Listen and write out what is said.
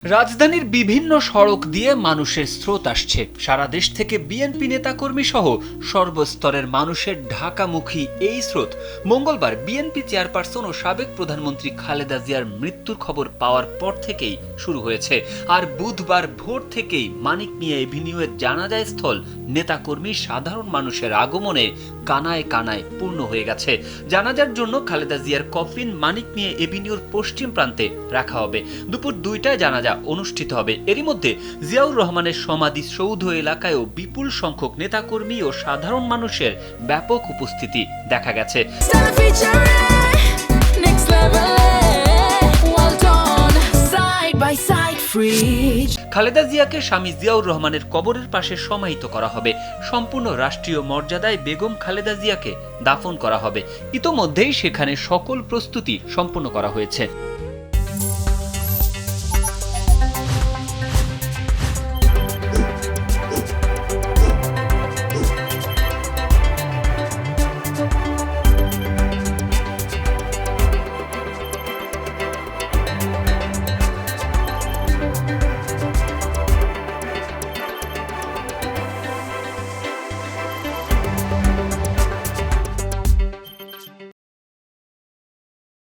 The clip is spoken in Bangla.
রাজধানীর বিভিন্ন সড়ক দিয়ে মানুষের স্রোত আসছে। সারা দেশ থেকে বিএনপি নেতাকর্মী সহ সর্বস্তরের মানুষের ঢাকামুখী এই স্রোত মঙ্গলবার বিএনপি চেয়ারপারসন ও সাবেক প্রধানমন্ত্রী খালেদা জিয়ার মৃত্যুর খবর পাওয়ার পর থেকেই শুরু হয়েছে। আর বুধবার ভোর থেকেই মানিক মিয়া এভিনিউয়ের জানাজা স্থল নেতাকর্মী সাধারণ মানুষের আগমনে কানায় কানায় পূর্ণ হয়ে গেছে। জানাজার জন্য খালেদা জিয়ার কফিন মানিক মিয়া এভিনিউর পশ্চিম প্রান্তে রাখা হবে। দুপুর 2টায় জানাজা অনুষ্ঠিত হবে। এরই মধ্যে জিয়াউর রহমানের সমাধি সৌধ এলাকায়ও বিপুল সংখ্যক নেতাকর্মী ও সাধারণ মানুষের ব্যাপক উপস্থিতি দেখা গেছে। খালেদা জিয়াকে স্বামী জিয়াউর রহমানের কবরের পাশে সমাহিত করা হবে। সম্পূর্ণ রাষ্ট্রীয় মর্যাদায় বেগম খালেদা জিয়াকে দাফন করা হবে। ইতোমধ্যেই সেখানে সকল প্রস্তুতি সম্পন্ন করা হয়েছে।